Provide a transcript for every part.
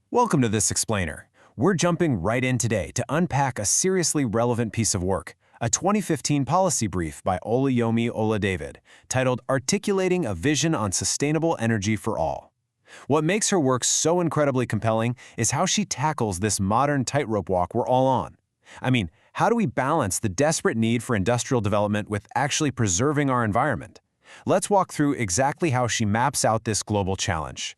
Welcome to this explainer. We're jumping right in today to unpack a seriously relevant piece of work, a 2015 policy brief by Alll titled Articulating a Vision on Sustainable Energy for All. What makes her work so incredibly compelling is how she tackles this modern tightrope walk we're all on. I mean, how do we balance the desperate need for industrial development with actually preserving our environment? Let's walk through exactly how she maps out this global challenge.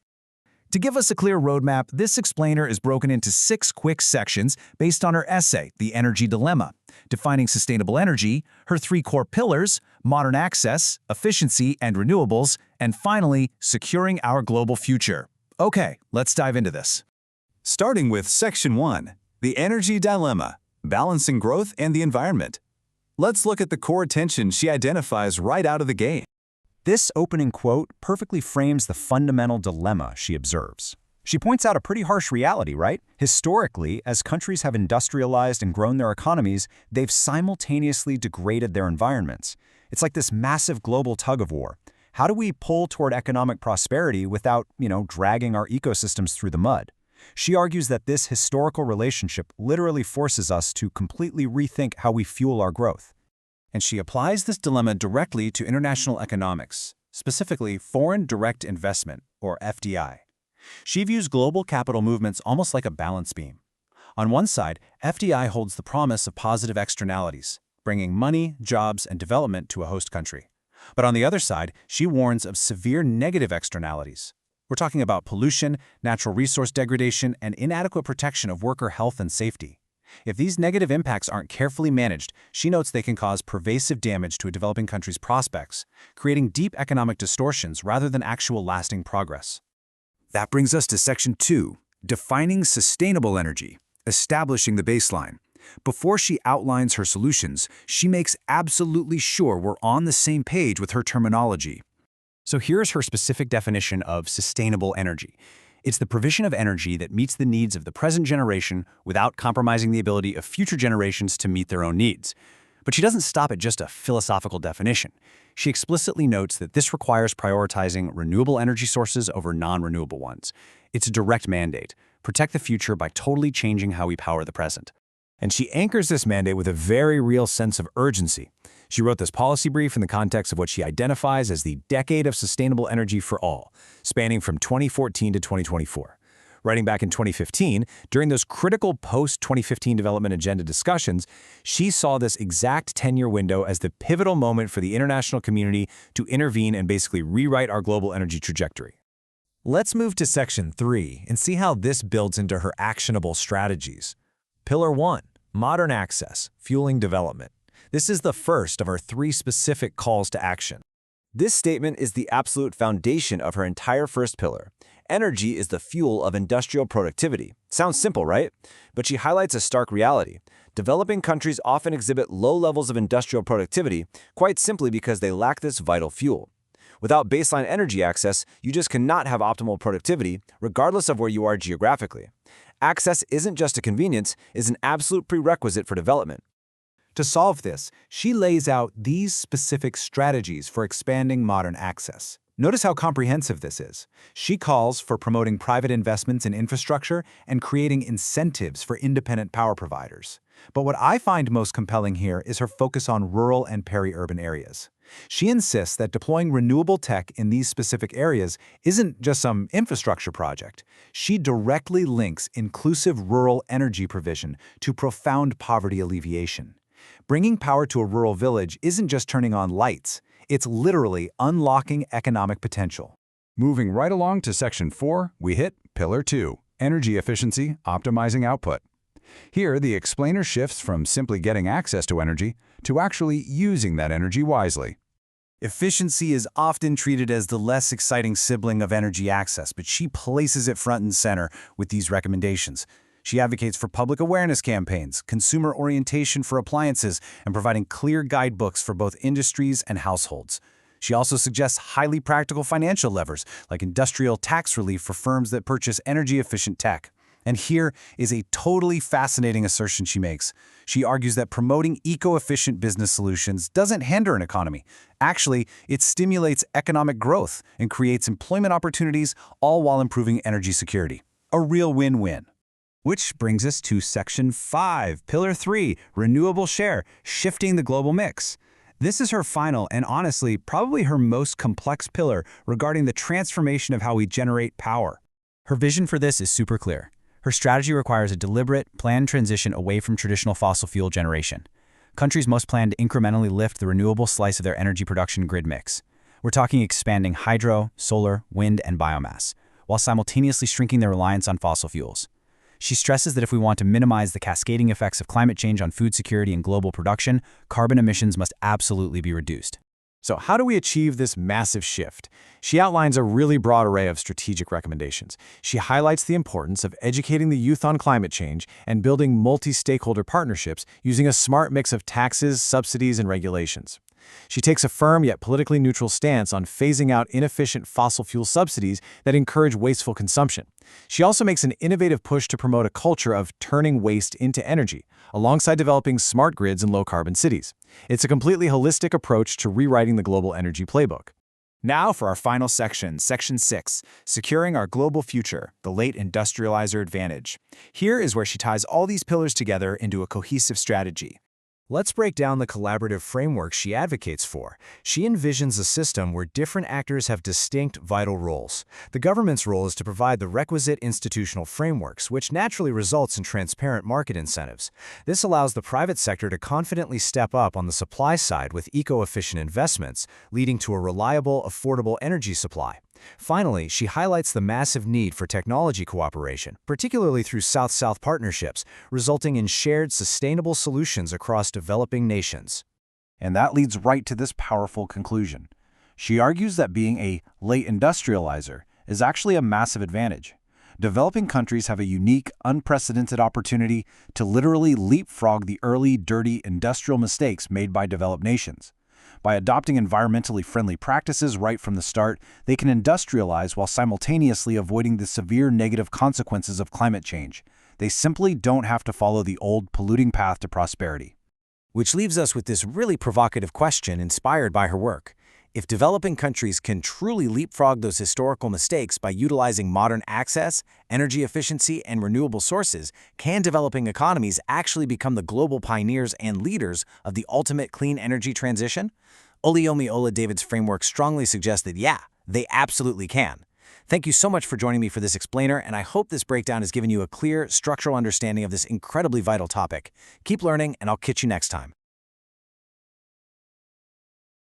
To give us a clear roadmap, this explainer is broken into 6 quick sections based on her essay, The Energy Dilemma, defining sustainable energy, her 3 core pillars, modern access, efficiency, and renewables, and finally, securing our global future. Okay, let's dive into this. Starting with Section 1, The Energy Dilemma, Balancing Growth and the Environment. Let's look at the core tension she identifies right out of the gate. This opening quote perfectly frames the fundamental dilemma she observes. She points out a pretty harsh reality, right? Historically, as countries have industrialized and grown their economies, they've simultaneously degraded their environments. It's like this massive global tug-of-war. How do we pull toward economic prosperity without, dragging our ecosystems through the mud? She argues that this historical relationship literally forces us to completely rethink how we fuel our growth. And she applies this dilemma directly to international economics, specifically foreign direct investment, or FDI. She views global capital movements almost like a balance beam. On one side, FDI holds the promise of positive externalities, bringing money, jobs, and development to a host country. But on the other side, she warns of severe negative externalities. We're talking about pollution, natural resource degradation, and inadequate protection of worker health and safety. If these negative impacts aren't carefully managed, she notes they can cause pervasive damage to a developing country's prospects, creating deep economic distortions rather than actual lasting progress. That brings us to Section 2, Defining Sustainable Energy, Establishing the Baseline. Before she outlines her solutions, she makes absolutely sure we're on the same page with her terminology. So here's her specific definition of sustainable energy. It's the provision of energy that meets the needs of the present generation without compromising the ability of future generations to meet their own needs. But she doesn't stop at just a philosophical definition. She explicitly notes that this requires prioritizing renewable energy sources over non-renewable ones. It's a direct mandate: protect the future by totally changing how we power the present. And she anchors this mandate with a very real sense of urgency. She wrote this policy brief in the context of what she identifies as the Decade of Sustainable Energy for All, spanning from 2014 to 2024. Writing back in 2015, during those critical post-2015 development agenda discussions, she saw this exact 10-year window as the pivotal moment for the international community to intervene and basically rewrite our global energy trajectory. Let's move to Section 3 and see how this builds into her actionable strategies. Pillar 1, Modern Access, Fueling Development. This is the first of our 3 specific calls to action. This statement is the absolute foundation of her entire first pillar. Energy is the fuel of industrial productivity. Sounds simple, right? But she highlights a stark reality. Developing countries often exhibit low levels of industrial productivity, quite simply because they lack this vital fuel. Without baseline energy access, you just cannot have optimal productivity, regardless of where you are geographically. Access isn't just a convenience, it's an absolute prerequisite for development. To solve this, she lays out these specific strategies for expanding modern access. Notice how comprehensive this is. She calls for promoting private investments in infrastructure and creating incentives for independent power providers. But what I find most compelling here is her focus on rural and peri-urban areas. She insists that deploying renewable tech in these specific areas isn't just some infrastructure project. She directly links inclusive rural energy provision to profound poverty alleviation. Bringing power to a rural village isn't just turning on lights, it's literally unlocking economic potential. Moving right along to Section 4, we hit Pillar 2, Energy Efficiency, Optimizing Output. Here, the explainer shifts from simply getting access to energy to actually using that energy wisely. Efficiency is often treated as the less exciting sibling of energy access, but she places it front and center with these recommendations. She advocates for public awareness campaigns, consumer orientation for appliances, and providing clear guidebooks for both industries and households. She also suggests highly practical financial levers, like industrial tax relief for firms that purchase energy-efficient tech. And here is a totally fascinating assertion she makes. She argues that promoting eco-efficient business solutions doesn't hinder an economy. Actually, it stimulates economic growth and creates employment opportunities, all while improving energy security. A real win-win. Which brings us to Section 5, Pillar 3, Renewable Share, Shifting the Global Mix. This is her final and honestly probably her most complex pillar regarding the transformation of how we generate power. Her vision for this is super clear. Her strategy requires a deliberate, planned transition away from traditional fossil fuel generation. Countries must plan to incrementally lift the renewable slice of their energy production grid mix. We're talking expanding hydro, solar, wind, and biomass, while simultaneously shrinking their reliance on fossil fuels. She stresses that if we want to minimize the cascading effects of climate change on food security and global production, carbon emissions must absolutely be reduced. So how do we achieve this massive shift? She outlines a really broad array of strategic recommendations. She highlights the importance of educating the youth on climate change and building multi-stakeholder partnerships using a smart mix of taxes, subsidies, and regulations. She takes a firm yet politically neutral stance on phasing out inefficient fossil fuel subsidies that encourage wasteful consumption. She also makes an innovative push to promote a culture of turning waste into energy, alongside developing smart grids and low-carbon cities. It's a completely holistic approach to rewriting the global energy playbook. Now for our final section, Section 6, Securing Our Global Future, the Late Industrializer Advantage. Here is where she ties all these pillars together into a cohesive strategy. Let's break down the collaborative framework she advocates for. She envisions a system where different actors have distinct, vital roles. The government's role is to provide the requisite institutional frameworks, which naturally results in transparent market incentives. This allows the private sector to confidently step up on the supply side with eco-efficient investments, leading to a reliable, affordable energy supply. Finally, she highlights the massive need for technology cooperation, particularly through South-South partnerships, resulting in shared, sustainable solutions across developing nations. And that leads right to this powerful conclusion. She argues that being a late industrializer is actually a massive advantage. Developing countries have a unique, unprecedented opportunity to literally leapfrog the early, dirty industrial mistakes made by developed nations. By adopting environmentally friendly practices right from the start, they can industrialize while simultaneously avoiding the severe negative consequences of climate change. They simply don't have to follow the old, polluting path to prosperity. Which leaves us with this really provocative question inspired by her work. If developing countries can truly leapfrog those historical mistakes by utilizing modern access, energy efficiency, and renewable sources, can developing economies actually become the global pioneers and leaders of the ultimate clean energy transition? Alll David's framework strongly suggests that yeah, they absolutely can. Thank you so much for joining me for this explainer, and I hope this breakdown has given you a clear, structural understanding of this incredibly vital topic. Keep learning, and I'll catch you next time.